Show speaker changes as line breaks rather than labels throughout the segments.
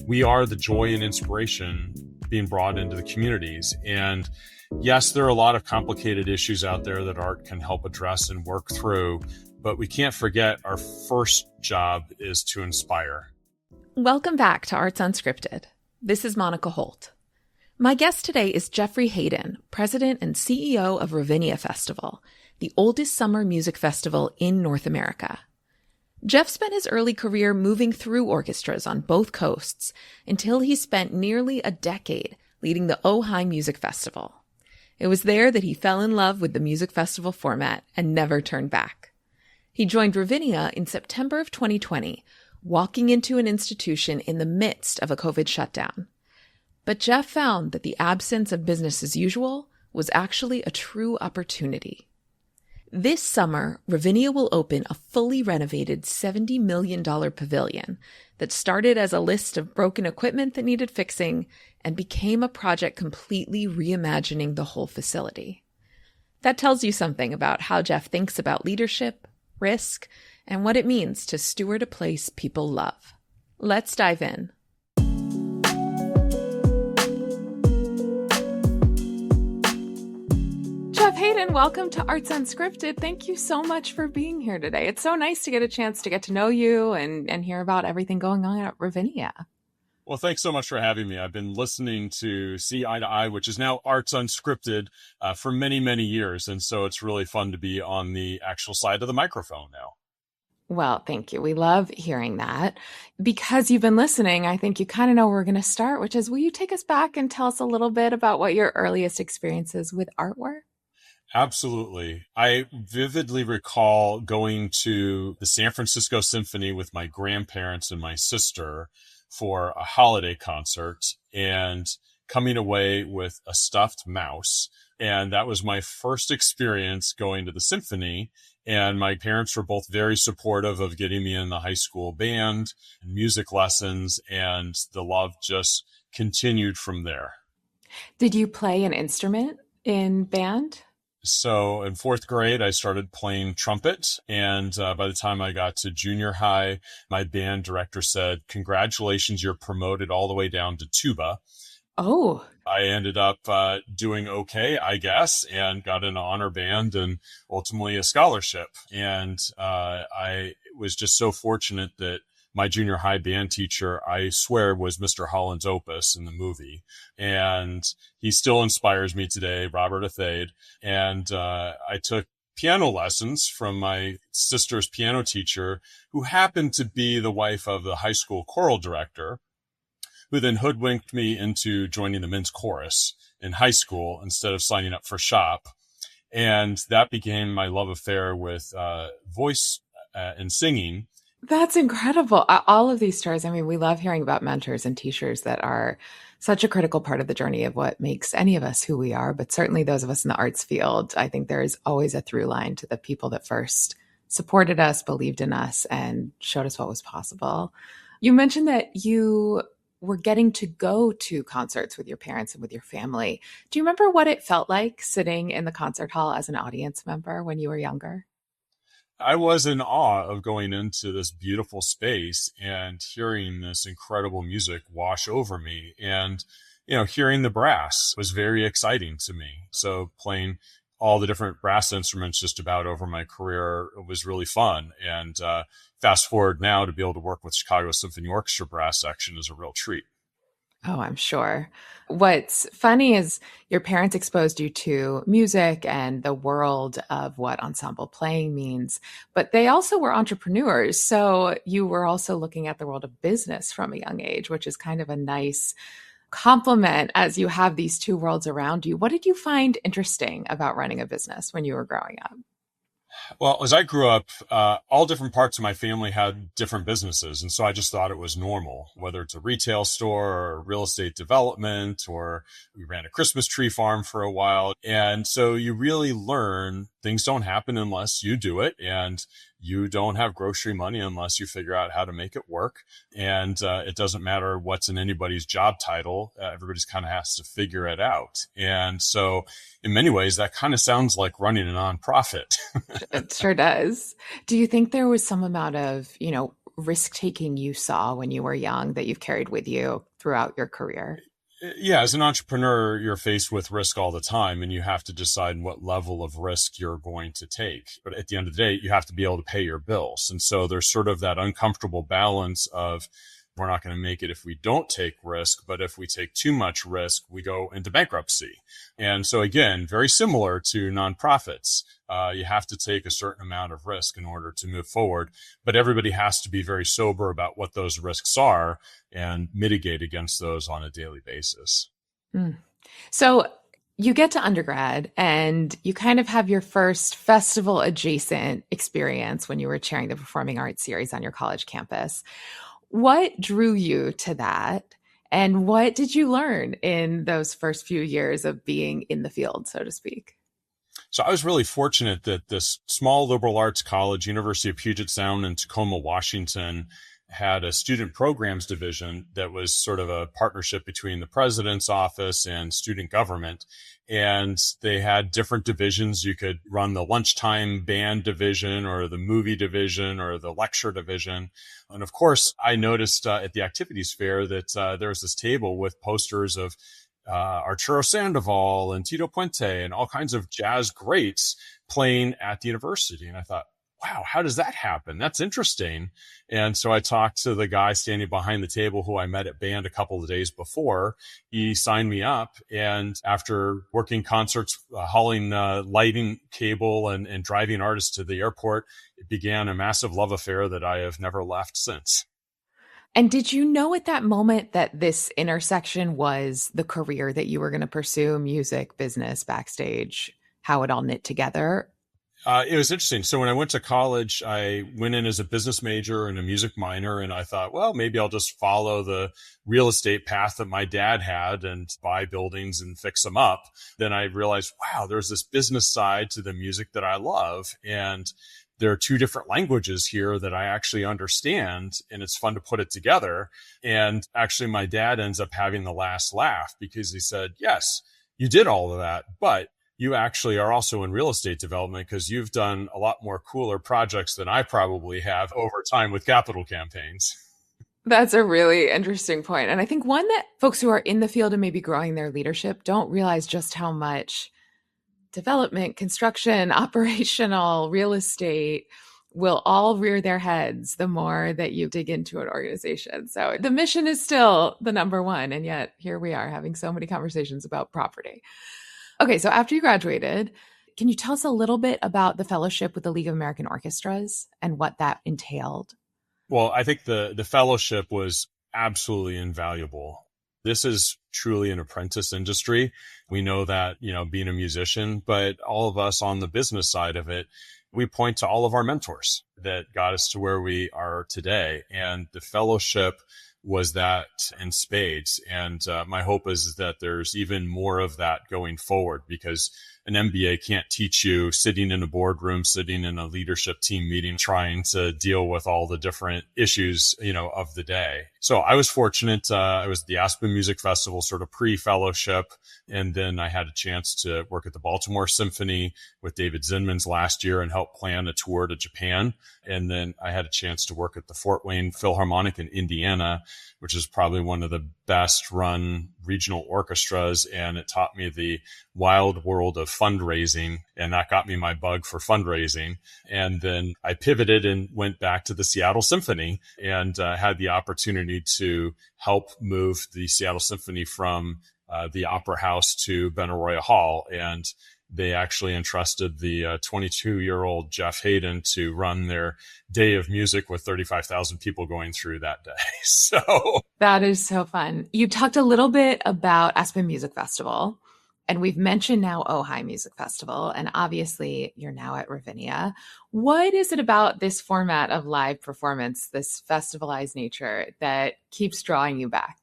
we are the joy and inspiration being brought into the communities. And yes, there are a lot of complicated issues out there that art can help address and work through, but we can't forget our first job is to inspire.
Welcome back to Arts Unscripted. This is Monica Holt. My guest today is Jeffrey Haydon, president and CEO of Ravinia Festival, the oldest summer music festival in North America. Jeff spent his early career moving through orchestras on both coasts until he spent nearly a decade leading the Ojai Music Festival. It was there that he fell in love with the music festival format and never turned back. He joined Ravinia in September of 2020, walking into an institution in the midst of a COVID shutdown. But Jeff found that the absence of business as usual was actually a true opportunity. This summer, Ravinia will open a fully renovated $70 million pavilion that started as a list of broken equipment that needed fixing and became a project completely reimagining the whole facility. That tells you something about how Jeff thinks about leadership, risk, and what it means to steward a place people love. Let's dive in. Jeff Haydon, welcome to Arts Unscripted. Thank you so much for being here today. It's so nice to get a chance to get to know you and hear about everything going on at Ravinia.
Well, thanks so much for having me. I've been listening to See Eye to Eye, which is now Arts Unscripted, for many, many years. And so it's really fun to be on the actual side of the microphone now.
Well, thank you. We love hearing that. Because you've been listening, I think you kind of know where we're going to start, which is, will you take us back and tell us a little bit about what your earliest experiences with art were?
Absolutely. I vividly recall going to the San Francisco Symphony with my grandparents and my sister for a holiday concert and coming away with a stuffed mouse. And that was my first experience going to the symphony. And my parents were both very supportive of getting me in the high school band and music lessons, and the love just continued from there.
Did you play an instrument in band?
So in fourth grade, I started playing trumpet. And by the time I got to junior high, my band director said, "Congratulations, you're promoted all the way down to tuba."
Oh.
I ended up doing okay, I guess, and got an honor band and ultimately a scholarship. And I was just so fortunate that my junior high band teacher, I swear, was Mr. Holland's Opus in the movie. And he still inspires me today, Robert Athade. And I took piano lessons from my sister's piano teacher, who happened to be the wife of the high school choral director, who then hoodwinked me into joining the men's chorus in high school instead of signing up for shop. And that became my love affair with voice and singing.
That's incredible. All of these stories, I mean, we love hearing about mentors and teachers that are such a critical part of the journey of what makes any of us who we are, but certainly those of us in the arts field. I think there is always a through line to the people that first supported us, believed in us, and showed us what was possible. You mentioned that you were getting to go to concerts with your parents and with your family. Do you remember what it felt like sitting in the concert hall as an audience member when you were younger?
I was in awe of going into this beautiful space and hearing this incredible music wash over me. And, hearing the brass was very exciting to me. So playing all the different brass instruments just about over my career was really fun. And fast forward now to be able to work with Chicago Symphony Orchestra brass section is a real treat.
Oh, I'm sure. What's funny is your parents exposed you to music and the world of what ensemble playing means, but they also were entrepreneurs. So you were also looking at the world of business from a young age, which is kind of a nice compliment as you have these two worlds around you. What did you find interesting about running a business when you were growing up?
Well, as I grew up, all different parts of my family had different businesses. And so I just thought it was normal, whether it's a retail store or real estate development, or we ran a Christmas tree farm for a while. And so you really learn things don't happen unless you do it. And you don't have grocery money unless you figure out how to make it work. And it doesn't matter what's in anybody's job title. Everybody's kind of has to figure it out. And so in many ways, that kind of sounds like running a nonprofit.
It sure does. Do you think there was some amount of, risk-taking you saw when you were young that you've carried with you throughout your career?
Yeah, as an entrepreneur, you're faced with risk all the time, and you have to decide what level of risk you're going to take. But at the end of the day, you have to be able to pay your bills. And so there's sort of that uncomfortable balance of we're not going to make it if we don't take risk, but if we take too much risk, we go into bankruptcy. And so again, very similar to nonprofits. You have to take a certain amount of risk in order to move forward, but everybody has to be very sober about what those risks are and mitigate against those on a daily basis.
Mm. So you get to undergrad and you kind of have your first festival adjacent experience when you were chairing the performing arts series on your college campus. What drew you to that? And what did you learn in those first few years of being in the field, so to speak?
So I was really fortunate that this small liberal arts college, University of Puget Sound in Tacoma, Washington, had a student programs division that was sort of a partnership between the president's office and student government. And they had different divisions. You could run the lunchtime band division or the movie division or the lecture division. And of course, I noticed at the activities fair that there was this table with posters of Arturo Sandoval and Tito Puente and all kinds of jazz greats playing at the university. And I thought, wow, how does that happen? That's interesting. And so I talked to the guy standing behind the table who I met at band a couple of days before. He signed me up. And after working concerts, hauling lighting cable and driving artists to the airport, it began a massive love affair that I have never left since.
And did you know at that moment that this intersection was the career that you were going to pursue, music, business, backstage, how it all knit together?
It was interesting. So when I went to college, I went in as a business major and a music minor. And I thought, well, maybe I'll just follow the real estate path that my dad had and buy buildings and fix them up. Then I realized, wow, there's this business side to the music that I love. And there are two different languages here that I actually understand, and it's fun to put it together. And actually, my dad ends up having the last laugh because he said, yes, you did all of that, but you actually are also in real estate development because you've done a lot more cooler projects than I probably have over time with capital campaigns.
That's a really interesting point. And I think one that folks who are in the field and maybe growing their leadership don't realize just how much development, construction, operational, real estate will all rear their heads the more that you dig into an organization. So the mission is still the number one. And yet here we are having so many conversations about property. Okay, so after you graduated, can you tell us a little bit about the fellowship with the League of American Orchestras and what that entailed?
Well, I think the fellowship was absolutely invaluable. This is truly an apprentice industry. We know that, being a musician, but all of us on the business side of it, we point to all of our mentors that got us to where we are today. And the fellowship was that in spades. And my hope is that there's even more of that going forward, because an MBA can't teach you sitting in a boardroom, sitting in a leadership team meeting, trying to deal with all the different issues, of the day. So I was fortunate. I was at the Aspen Music Festival, sort of pre-fellowship. And then I had a chance to work at the Baltimore Symphony with David Zinman's last year and help plan a tour to Japan. And then I had a chance to work at the Fort Wayne Philharmonic in Indiana, which is probably one of the best run regional orchestras. And it taught me the wild world of fundraising. And that got me my bug for fundraising. And then I pivoted and went back to the Seattle Symphony and had the opportunity to help move the Seattle Symphony from the Opera House to Benaroya Hall. And they actually entrusted the 22-year-old Jeff Haydon to run their day of music with 35,000 people going through that day. So
that is so fun. You talked a little bit about Aspen Music Festival, and we've mentioned now Ojai Music Festival, and obviously you're now at Ravinia. What is it about this format of live performance, this festivalized nature, that keeps drawing you back?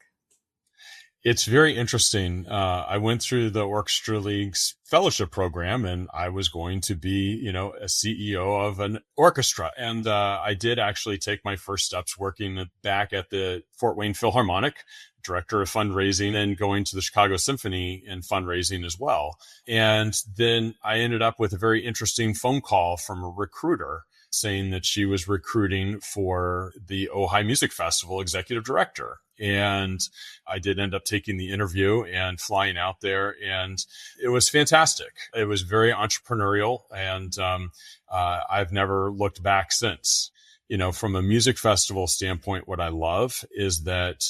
It's very interesting. I went through the Orchestra League's fellowship program, and I was going to be, a CEO of an orchestra. And I did actually take my first steps working back at the Fort Wayne Philharmonic, director of fundraising, and going to the Chicago Symphony in fundraising as well. And then I ended up with a very interesting phone call from a recruiter saying that she was recruiting for the Ojai Music Festival executive director. And I did end up taking the interview and flying out there, and it was fantastic. It was very entrepreneurial, and I've never looked back since. From a music festival standpoint, what I love is that,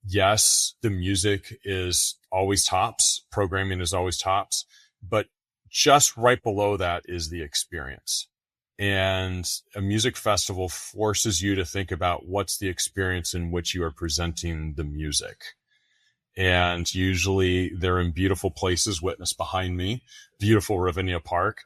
yes, the music is always tops, programming is always tops, but just right below that is the experience. And a music festival forces you to think about what's the experience in which you are presenting the music. And usually they're in beautiful places, witness behind me, beautiful Ravinia Park.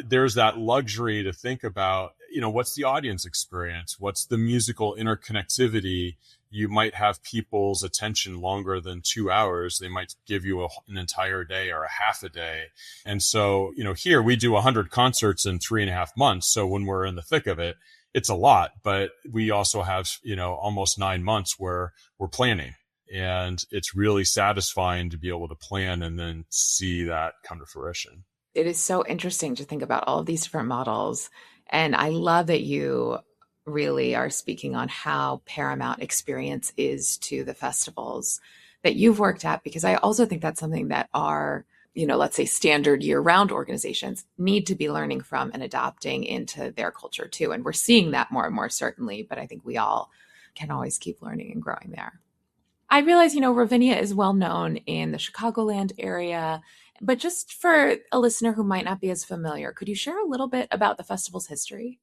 There's that luxury to think about, what's the audience experience? What's the musical interconnectivity? You might have people's attention longer than 2 hours. They might give you an entire day or a half a day. And so, here we do 100 concerts in 3.5 months. So when we're in the thick of it, it's a lot, but we also have, almost 9 months where we're planning. And it's really satisfying to be able to plan and then see that come to fruition.
It is so interesting to think about all of these different models. And I love that you really are speaking on how paramount experience is to the festivals that you've worked at, because I also think that's something that our, let's say standard year-round organizations need to be learning from and adopting into their culture too. And we're seeing that more and more, certainly, but I think we all can always keep learning and growing there. I realize, Ravinia is well known in the Chicagoland area, but just for a listener who might not be as familiar, could you share a little bit about the festival's history?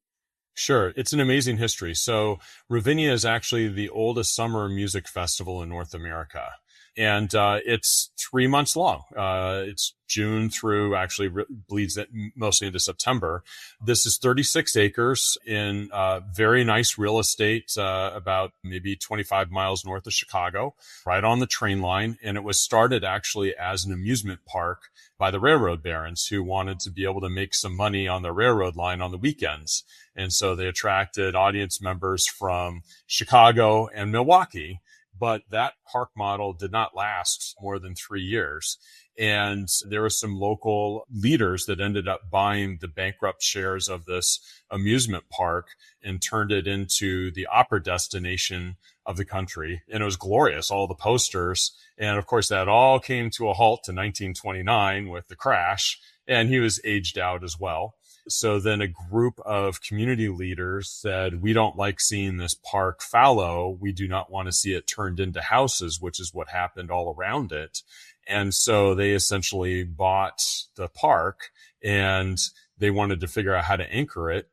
Sure. It's an amazing history. So Ravinia is actually the oldest summer music festival in North America. And it's 3 months long. It's June through, actually bleeds mostly into September. This is 36 acres in very nice real estate, about maybe 25 miles north of Chicago, right on the train line. And it was started actually as an amusement park by the railroad barons who wanted to be able to make some money on the railroad line on the weekends. And so they attracted audience members from Chicago and Milwaukee. But that park model did not last more than 3 years. And there were some local leaders that ended up buying the bankrupt shares of this amusement park and turned it into the opera destination of the country. And it was glorious, all the posters. And of course, that all came to a halt in 1929 with the crash. And he was aged out as well. So then a group of community leaders said, we don't like seeing this park fallow. We do not want to see it turned into houses, which is what happened all around it. And so they essentially bought the park and they wanted to figure out how to anchor it.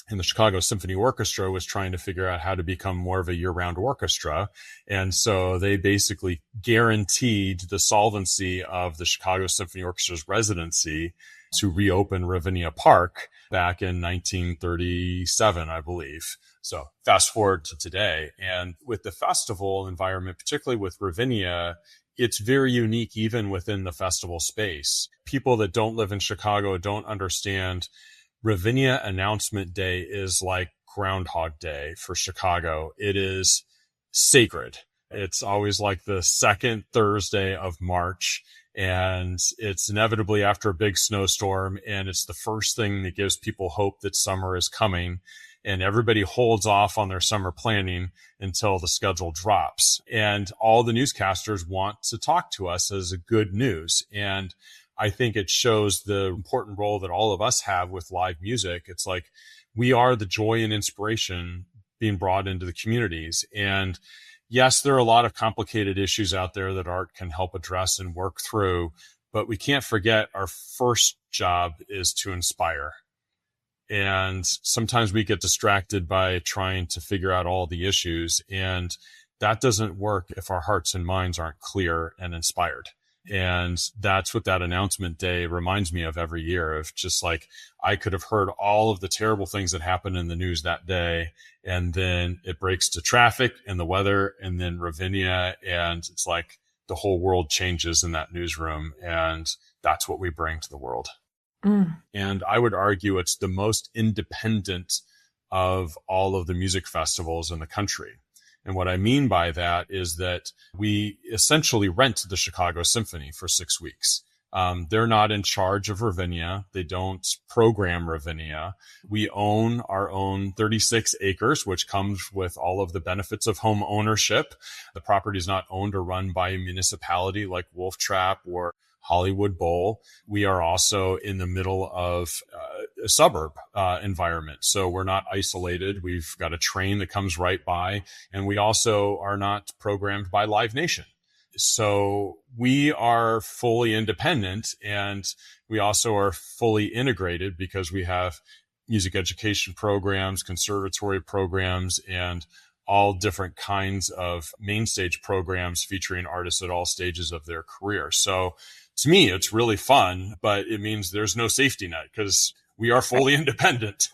And the Chicago Symphony Orchestra was trying to figure out how to become more of a year-round orchestra. And so they basically guaranteed the solvency of the Chicago Symphony Orchestra's residency to reopen Ravinia Park back in 1937, I believe. So fast forward to today. And with the festival environment, particularly with Ravinia, it's very unique even within the festival space. People that don't live in Chicago don't understand Ravinia Announcement Day is like Groundhog Day for Chicago. It is sacred. It's always like the second Thursday of March. And it's inevitably after a big snowstorm. And it's the first thing that gives people hope that summer is coming. And everybody holds off on their summer planning until the schedule drops. And all the newscasters want to talk to us as a good news. And I think it shows the important role that all of us have with live music. It's like we are the joy and inspiration being brought into the communities. And yes, there are a lot of complicated issues out there that art can help address and work through, but we can't forget our first job is to inspire. And sometimes we get distracted by trying to figure out all the issues, and that doesn't work if our hearts and minds aren't clear and inspired. And that's what that announcement day reminds me of every year, of just like, I could have heard all of the terrible things that happened in the news that day. And then it breaks to traffic and the weather and then Ravinia. And it's like the whole world changes in that newsroom. And that's what we bring to the world. And I would argue it's the most independent of all of the music festivals in the country. And what I mean by that is that we essentially rent the Chicago Symphony for 6 weeks. They're not in charge of Ravinia. They don't program Ravinia. We own our own 36 acres, which comes with all of the benefits of home ownership. The property is not owned or run by a municipality like Wolf Trap or Hollywood Bowl. We are also in the middle of a suburb environment. So we're not isolated. We've got a train that comes right by, and we also are not programmed by Live Nation. So we are fully independent, and we also are fully integrated because we have music education programs, conservatory programs, and all different kinds of main stage programs featuring artists at all stages of their career. So to me, it's really fun, but it means there's no safety net because we are fully independent.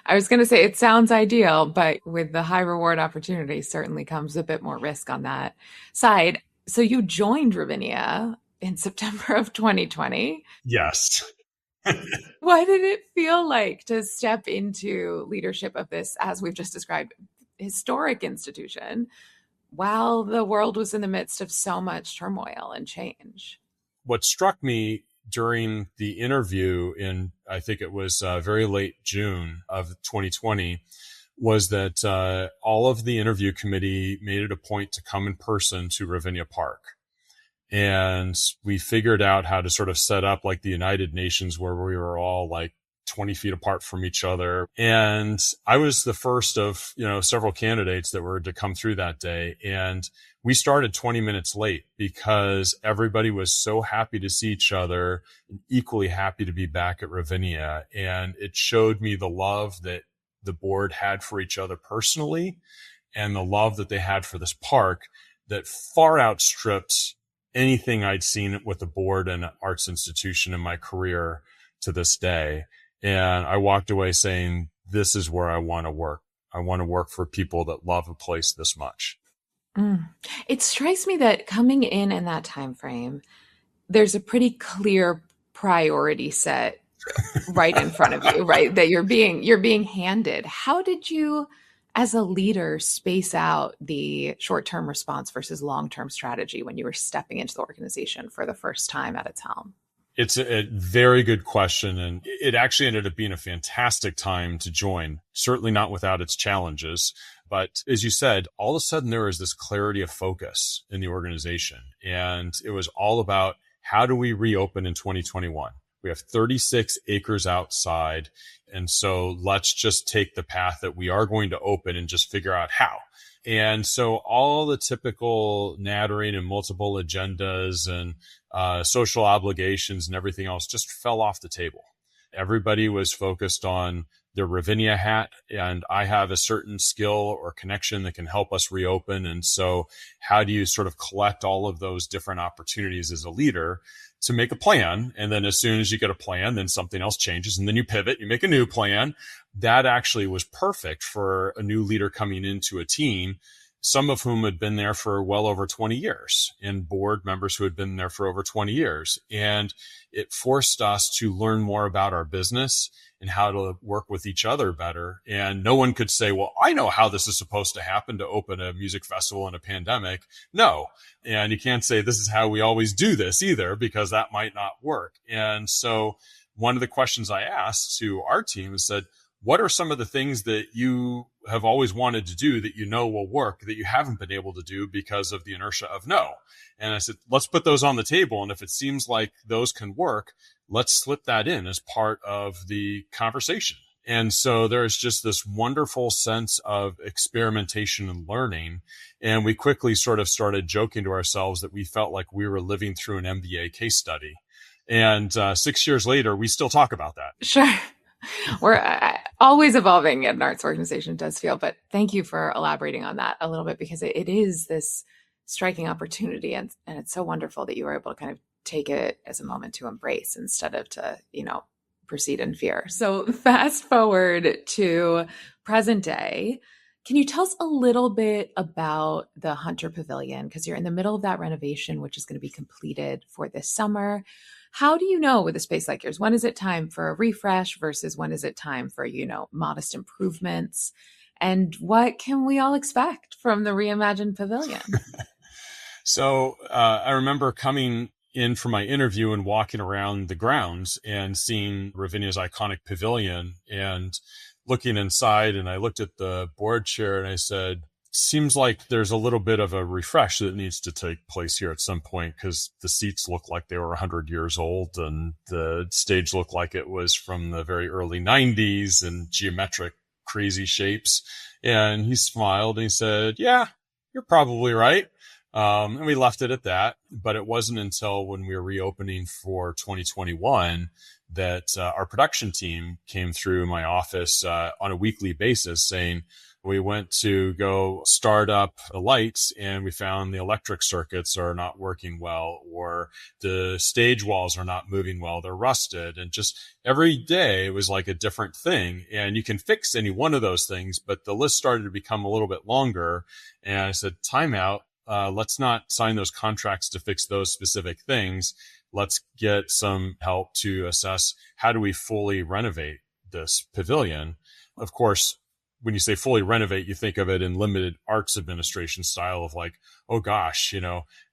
I was going to say it sounds ideal, but with the high reward opportunity certainly comes a bit more risk on that side. So you joined Ravinia in September of 2020.
Yes.
What did it feel like to step into leadership of this, as we've just described, historic institution while the world was in the midst of so much turmoil and change?
What struck me during the interview in, I think it was very late June of 2020, was that all of the interview committee made it a point to come in person to Ravinia Park. And we figured out how to sort of set up like the United Nations where we were all like 20 feet apart from each other. And I was the first of, several candidates that were to come through that day. And we started 20 minutes late because everybody was so happy to see each other and equally happy to be back at Ravinia. And it showed me the love that the board had for each other personally and the love that they had for this park that far outstripped anything I'd seen with the board and arts institution in my career to this day. And I walked away saying, this is where I want to work. I want to work for people that love a place this much.
It strikes me that coming in that time frame, there's a pretty clear priority set right in front of you, right? That you're being handed. How did you, as a leader, space out the short-term response versus long-term strategy when you were stepping into the organization for the first time at its helm?
It's a very good question. And it actually ended up being a fantastic time to join, certainly not without its challenges. But as you said, all of a sudden there was this clarity of focus in the organization. And it was all about how do we reopen in 2021? We have 36 acres outside. And so let's just take the path that we are going to open and just figure out how. And so all the typical nattering and multiple agendas and social obligations and everything else just fell off the table. Everybody was focused on their Ravinia hat, and I have a certain skill or connection that can help us reopen. And so how do you sort of collect all of those different opportunities as a leader to make a plan? And then as soon as you get a plan, then something else changes and then you pivot, you make a new plan. That actually was perfect for a new leader coming into a team, some of whom had been there for well over 20 years and board members who had been there for over 20 years. And it forced us to learn more about our business and how to work with each other better. And no one could say, well, I know how this is supposed to happen to open a music festival in a pandemic. No. And you can't say this is how we always do this either, because that might not work. And so one of the questions I asked to our team is said, what are some of the things that you have always wanted to do that you know will work that you haven't been able to do because of the inertia of no? And I said, let's put those on the table. And if it seems like those can work, let's slip that in as part of the conversation. And so there's just this wonderful sense of experimentation and learning. And we quickly sort of started joking to ourselves that we felt like we were living through an MBA case study. And 6 years later, we still talk about that.
Sure. We're always evolving at an arts organization, it does feel. But thank you for elaborating on that a little bit, because it is this striking opportunity. And it's so wonderful that you were able to kind of take it as a moment to embrace instead of to, proceed in fear. So fast forward to present day. Can you tell us a little bit about the Hunter Pavilion? Because you're in the middle of that renovation, which is going to be completed for this summer. How do you know with a space like yours, when is it time for a refresh versus when is it time for, modest improvements? And what can we all expect from the reimagined pavilion?
So I remember coming in for my interview and walking around the grounds and seeing Ravinia's iconic pavilion and looking inside. And I looked at the board chair and I said, seems like there's a little bit of a refresh that needs to take place here at some point, because the seats look like they were 100 years old and the stage looked like it was from the very early 90s and geometric crazy shapes. And he smiled and he said, yeah, you're probably right. And we left it at that. But it wasn't until when we were reopening for 2021 that our production team came through my office on a weekly basis saying, we went to go start up the lights and we found the electric circuits are not working well, or the stage walls are not moving well. They're rusted. And just every day it was like a different thing. And you can fix any one of those things, but the list started to become a little bit longer. And I said, time out. Let's not sign those contracts to fix those specific things. Let's get some help to assess how do we fully renovate this pavilion. Of course, when you say fully renovate, you think of it in limited arts administration style of like, oh gosh,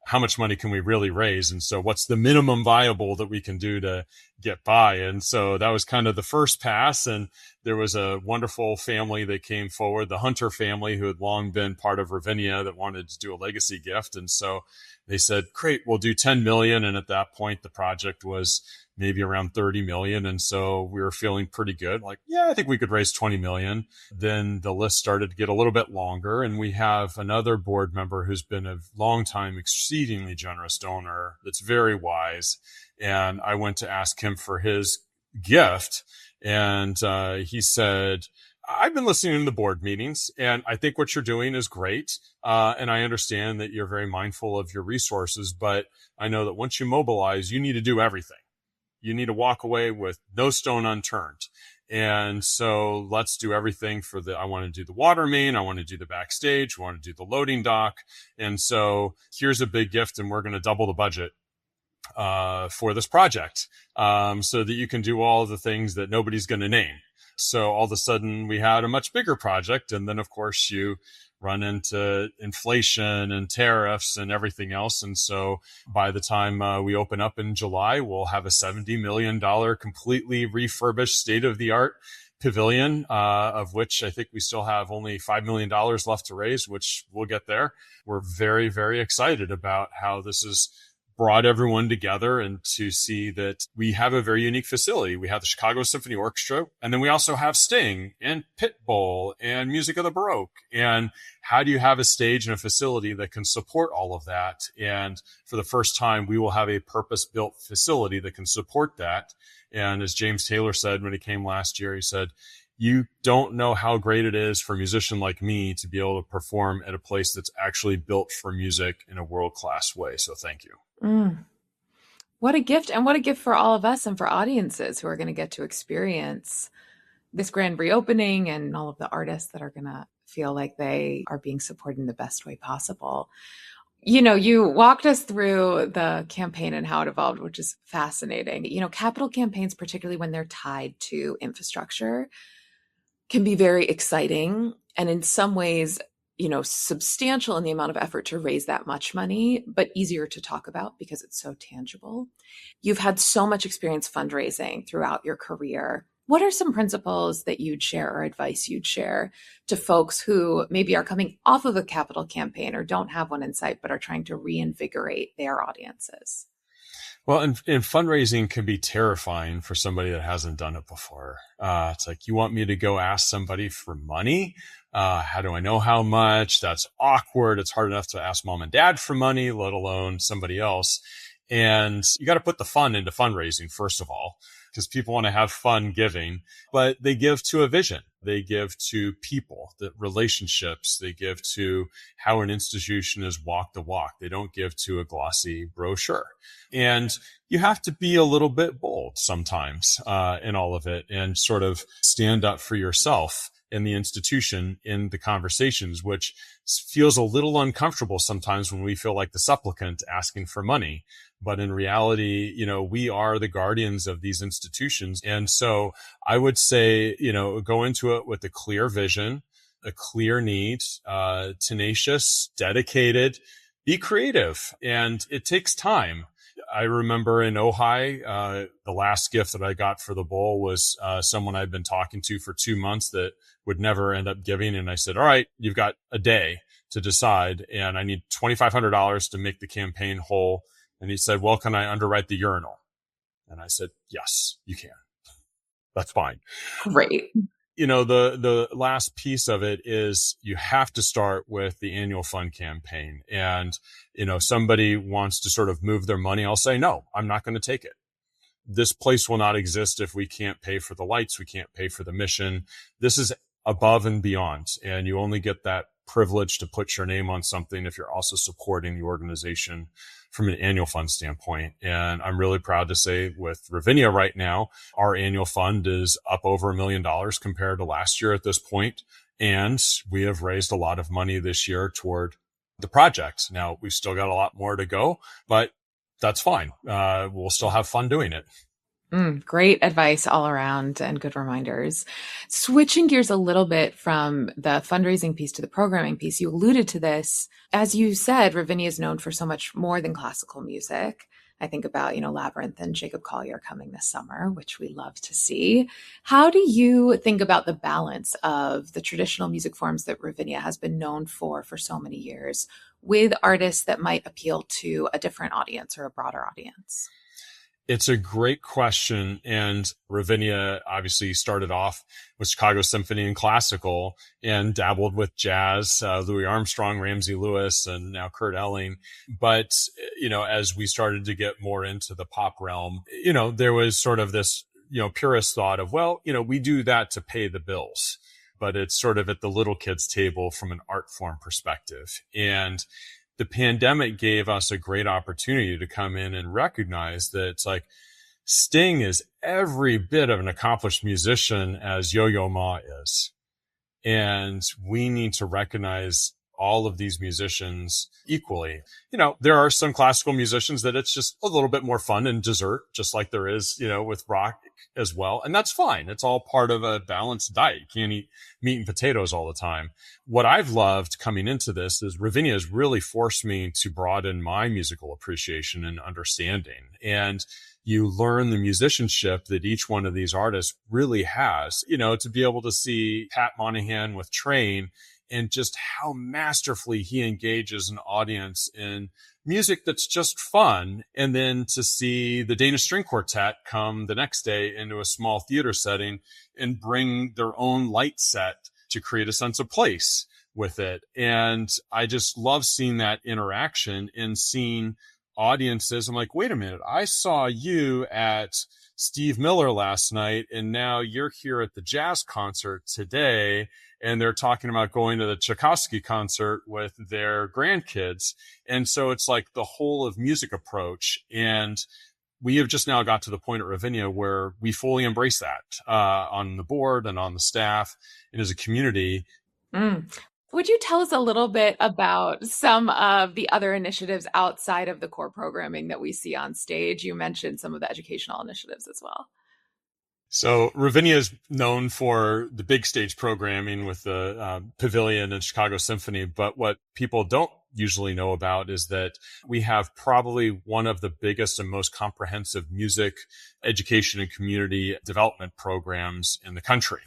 how much money can we really raise? And so what's the minimum viable that we can do to get by? And so that was kind of the first pass. And there was a wonderful family that came forward, the Hunter family, who had long been part of Ravinia, that wanted to do a legacy gift. And so they said, great, we'll do 10 million. And at that point, the project was maybe around 30 million. And so we were feeling pretty good. Like, yeah, I think we could raise 20 million. Then the list started to get a little bit longer. And we have another board member who's been a long time, exceedingly generous donor that's very wise. And I went to ask him for his gift. And he said, I've been listening to the board meetings and I think what you're doing is great. And I understand that you're very mindful of your resources, but I know that once you mobilize, you need to do everything. You need to walk away with no stone unturned. And so let's do everything I want to do the water main. I want to do the backstage. I want to do the loading dock. And so here's a big gift and we're going to double the budget for this project so that you can do all of the things that nobody's going to name. So all of a sudden we had a much bigger project. And then of course you run into inflation and tariffs and everything else. And so by the time we open up in July, we'll have a $70 million completely refurbished state-of-the-art pavilion, of which I think we still have only $5 million left to raise, which we'll get there. We're very, very excited about how this is brought everyone together and to see that we have a very unique facility. We have the Chicago Symphony Orchestra, and then we also have Sting and Pitbull and Music of the Baroque. And how do you have a stage and a facility that can support all of that? And for the first time, we will have a purpose-built facility that can support that. And as James Taylor said when he came last year, he said, you don't know how great it is for a musician like me to be able to perform at a place that's actually built for music in a world-class way. So thank you.
What a gift, and what a gift for all of us and for audiences who are going to get to experience this grand reopening and all of the artists that are going to feel like they are being supported in the best way possible. You walked us through the campaign and how it evolved, which is fascinating. Capital campaigns, particularly when they're tied to infrastructure, can be very exciting and in some ways substantial in the amount of effort to raise that much money, but easier to talk about because it's so tangible. You've had so much experience fundraising throughout your career. What are some principles that you'd share or advice you'd share to folks who maybe are coming off of a capital campaign or don't have one in sight, but are trying to reinvigorate their audiences?
Well, and fundraising can be terrifying for somebody that hasn't done it before. It's like, you want me to go ask somebody for money? How do I know how much? That's awkward. It's hard enough to ask mom and dad for money, let alone somebody else. And you got to put the fun into fundraising, first of all, because people want to have fun giving, but they give to a vision. They give to people, the relationships. They give to how an institution has walked the walk. They don't give to a glossy brochure. And you have to be a little bit bold sometimes in all of it and sort of stand up for yourself in the institution in the conversations, which feels a little uncomfortable sometimes when we feel like the supplicant asking for money. But in reality, we are the guardians of these institutions. And so I would say, go into it with a clear vision, a clear need, tenacious, dedicated, be creative. And it takes time. I remember in Ojai, the last gift that I got for the bowl was someone I'd been talking to for 2 months that would never end up giving. And I said, all right, you've got a day to decide, and I need $2,500 to make the campaign whole. And he said, well, can I underwrite the urinal? And I said, yes, you can. That's fine.
Great.
The last piece of it is you have to start with the annual fund campaign. And, somebody wants to sort of move their money. I'll say, no, I'm not going to take it. This place will not exist if we can't pay for the lights. We can't pay for the mission. This is above and beyond. And you only get that privilege to put your name on something if you're also supporting the organization from an annual fund standpoint. And I'm really proud to say with Ravinia right now, our annual fund is up over $1 million compared to last year at this point. And we have raised a lot of money this year toward the project. Now, we've still got a lot more to go, but that's fine. We'll still have fun doing it.
Great advice all around and good reminders. Switching gears a little bit from the fundraising piece to the programming piece, you alluded to this. As you said, Ravinia is known for so much more than classical music. I think about, Labyrinth and Jacob Collier coming this summer, which we love to see. How do you think about the balance of the traditional music forms that Ravinia has been known for so many years with artists that might appeal to a different audience or a broader audience?
It's a great question. And Ravinia obviously started off with Chicago Symphony and classical and dabbled with jazz, Louis Armstrong, Ramsey Lewis, and now Kurt Elling. But, as we started to get more into the pop realm, there was sort of this, purist thought of, well, we do that to pay the bills, but it's sort of at the little kids table from an art form perspective. And the pandemic gave us a great opportunity to come in and recognize that it's like Sting is every bit of an accomplished musician as Yo-Yo Ma is. And we need to recognize all of these musicians equally. There are some classical musicians that it's just a little bit more fun and dessert, just like there is, with rock as well. And that's fine. It's all part of a balanced diet. You can't eat meat and potatoes all the time. What I've loved coming into this is Ravinia has really forced me to broaden my musical appreciation and understanding. And you learn the musicianship that each one of these artists really has, to be able to see Pat Monahan with Train and just how masterfully he engages an audience in music that's just fun. And then to see the Danish String Quartet come the next day into a small theater setting and bring their own light set to create a sense of place with it. And I just love seeing that interaction and seeing audiences. I'm like, wait a minute, I saw you at Steve Miller last night, and now you're here at the jazz concert today. And they're talking about going to the Tchaikovsky concert with their grandkids. And so it's like the whole of music approach. And we have just now got to the point at Ravinia where we fully embrace that on the board and on the staff and as a community.
Would you tell us a little bit about some of the other initiatives outside of the core programming that we see on stage? You mentioned some of the educational initiatives as well.
So Ravinia is known for the big stage programming with the Pavilion and Chicago Symphony. But what people don't usually know about is that we have probably one of the biggest and most comprehensive music education and community development programs in the country.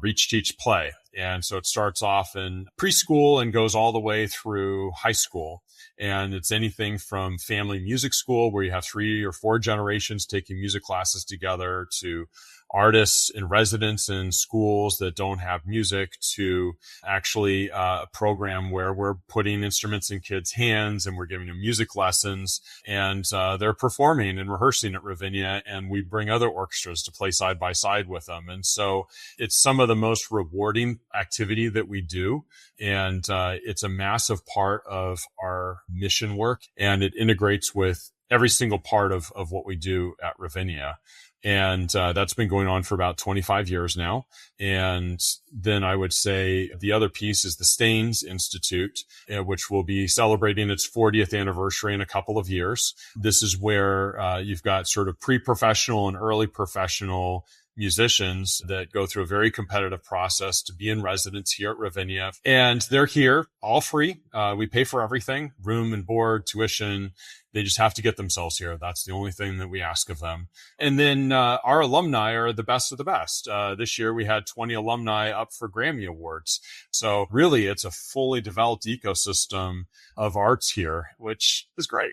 Reach, Teach, Play. And so it starts off in preschool and goes all the way through high school. And it's anything from family music school, where you have 3 or 4 generations taking music classes together, to artists in residence in schools that don't have music, to actually a program where we're putting instruments in kids' hands and we're giving them music lessons, and they're performing and rehearsing at Ravinia, and we bring other orchestras to play side by side with them. And so it's some of the most rewarding activity that we do. And it's a massive part of our mission work, and it integrates with every single part of what we do at Ravinia. And that's been going on for about 25 years now. And then I would say the other piece is the Staines Institute, which will be celebrating its 40th anniversary in a couple of years. This is where you've got sort of pre-professional and early professional musicians that go through a very competitive process to be in residence here at Ravinia. And they're here all free. We pay for everything, room and board, tuition. They just have to get themselves here. That's the only thing that we ask of them. And then our alumni are the best of the best. This year we had 20 alumni up for Grammy Awards. So really it's a fully developed ecosystem of arts here, which is great.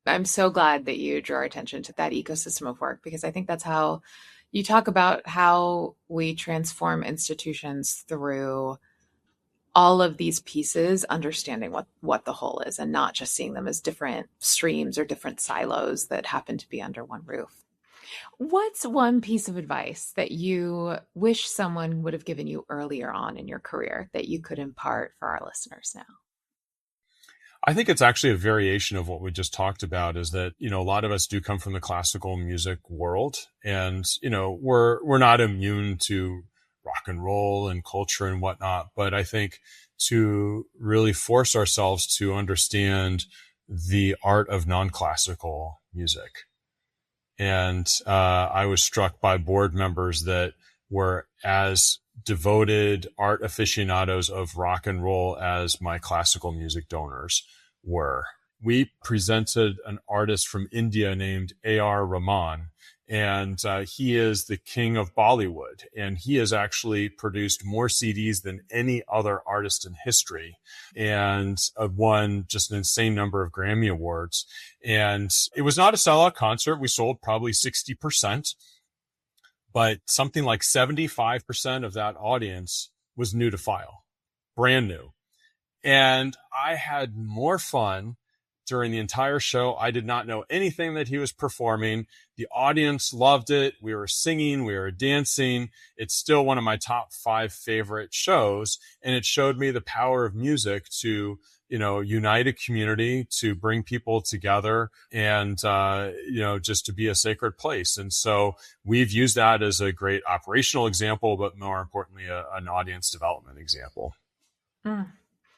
I'm so glad that you drew our attention to that ecosystem of work, because I think that's how you talk about how we transform institutions through all of these pieces, understanding what the whole is and not just seeing them as different streams or different silos that happen to be under one roof. What's one piece of advice that you wish someone would have given you earlier on in your career that you could impart for our listeners now?
I think it's actually a variation of what we just talked about, is that, a lot of us do come from the classical music world, and, we're not immune to rock and roll and culture and whatnot. But I think to really force ourselves to understand the art of non-classical music. And I was struck by board members that were as devoted art aficionados of rock and roll as my classical music donors were. We presented an artist from India named A.R. Rahman, and he is the king of Bollywood, and he has actually produced more CDs than any other artist in history, and won just an insane number of Grammy Awards. And it was not a sellout concert. We sold probably 60%. But something like 75% of that audience was new to file, brand new. And I had more fun during the entire show. I did not know anything that he was performing. The audience loved it. We were singing, we were dancing. It's still one of my top 5 favorite shows. And it showed me the power of music to, unite a community, to bring people together, and, just to be a sacred place. And so we've used that as a great operational example, but more importantly, an audience development example.
Mm.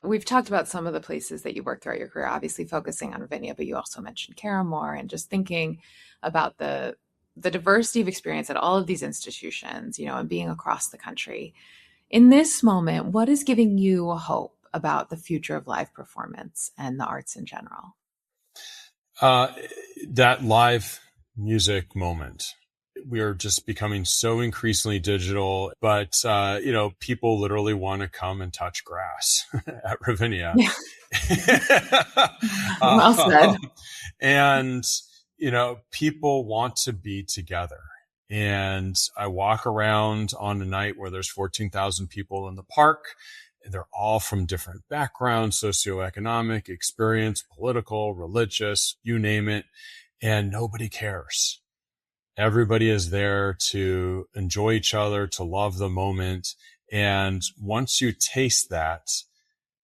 We've talked about some of the places that you worked throughout your career, obviously focusing on Ravinia, but you also mentioned Caramoor, and just thinking about the diversity of experience at all of these institutions, and being across the country. In this moment, what is giving you hope about the future of live performance and the arts in general?
That live music moment. We are just becoming so increasingly digital, but, people literally want to come and touch grass at Ravinia.
Yeah. Well said.
And, people want to be together. And I walk around on a night where there's 14,000 people in the park. They're all from different backgrounds, socioeconomic, experience, political, religious, you name it. And nobody cares. Everybody is there to enjoy each other, to love the moment. And once you taste that,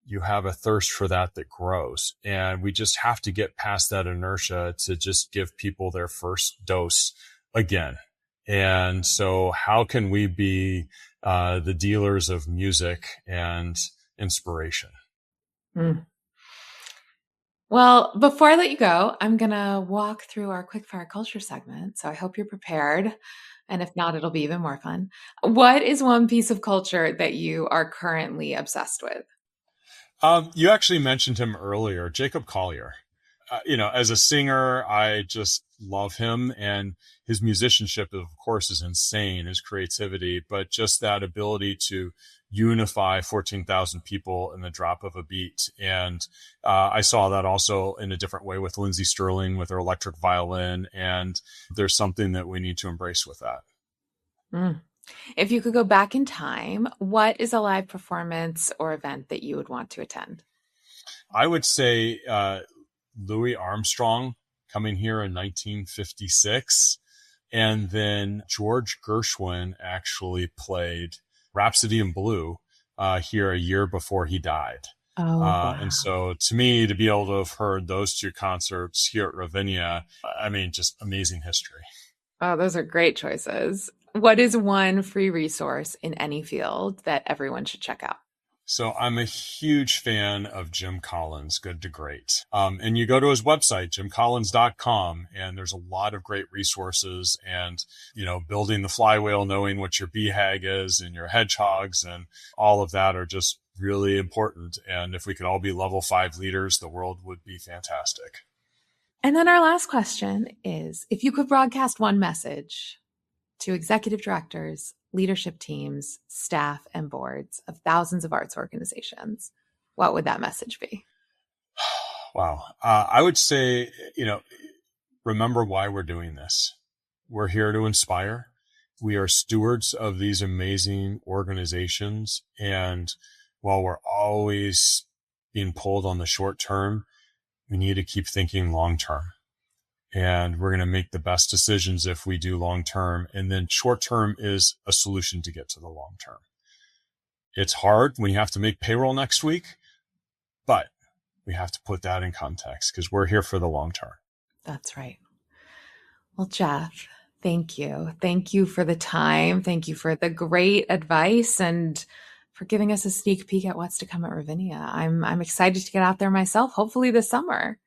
you have a thirst for that grows. And we just have to get past that inertia to just give people their first dose again. And so how can we be the dealers of music and inspiration?
Mm. Well, before I let you go, I'm going to walk through our quickfire culture segment. So I hope you're prepared. And if not, it'll be even more fun. What is one piece of culture that you are currently obsessed with?
You actually mentioned him earlier, Jacob Collier. As a singer, I just love him, and his musicianship, of course, is insane, his creativity, but just that ability to unify 14,000 people in the drop of a beat. And I saw that also in a different way with Lindsey Sterling with her electric violin. And there's something that we need to embrace with that.
Mm. If you could go back in time, what is a live performance or event that you would want to attend?
I would say Louis Armstrong coming here in 1956. And then George Gershwin actually played Rhapsody in Blue here a year before he died.
Oh, wow.
And so to me, to be able to have heard those 2 concerts here at Ravinia, just amazing history.
Oh, those are great choices. What is one free resource in any field that everyone should check out?
So I'm a huge fan of Jim Collins, Good to Great. And you go to his website, jimcollins.com, and there's a lot of great resources and, building the flywheel, knowing what your BHAG is and your hedgehogs and all of that are just really important. And if we could all be level 5 leaders, the world would be fantastic.
And then our last question is, if you could broadcast one message to executive directors, leadership teams, staff, and boards of thousands of arts organizations, what would that message be?
Wow. I would say, remember why we're doing this. We're here to inspire. We are stewards of these amazing organizations. And while we're always being pulled on the short term, we need to keep thinking long term. And we're going to make the best decisions if we do long term. And then short term is a solution to get to the long term. It's hard when you have to make payroll next week, but we have to put that in context because we're here for the long term.
That's right. Well, Jeff, thank you. Thank you for the time. Thank you for the great advice and for giving us a sneak peek at what's to come at Ravinia. I'm excited to get out there myself, hopefully this summer.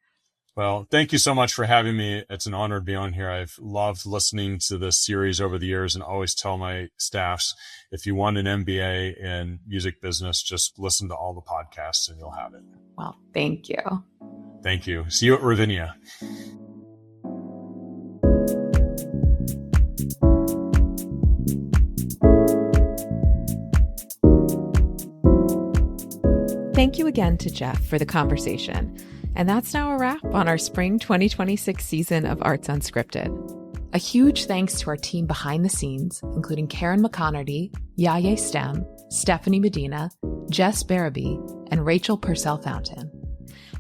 Well, thank you so much for having me. It's an honor to be on here. I've loved listening to this series over the years and always tell my staffs, if you want an MBA in music business, just listen to all the podcasts and you'll have it.
Well, thank you.
Thank you. See you at Ravinia.
Thank you again to Jeff for the conversation. And that's now a wrap on our spring 2026 season of Arts Unscripted. A huge thanks to our team behind the scenes, including Karen McConerty, Yaya Stem, Stephanie Medina, Jess Barabee, and Rachel Purcell Fountain.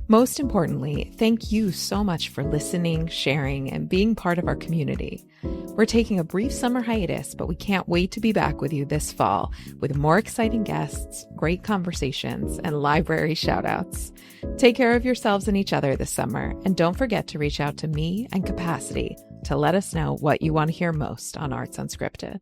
Most importantly, thank you so much for listening, sharing, and being part of our community. We're taking a brief summer hiatus, but we can't wait to be back with you this fall with more exciting guests, great conversations, and library shoutouts. Take care of yourselves and each other this summer, and don't forget to reach out to me and Capacity to let us know what you want to hear most on Arts Unscripted.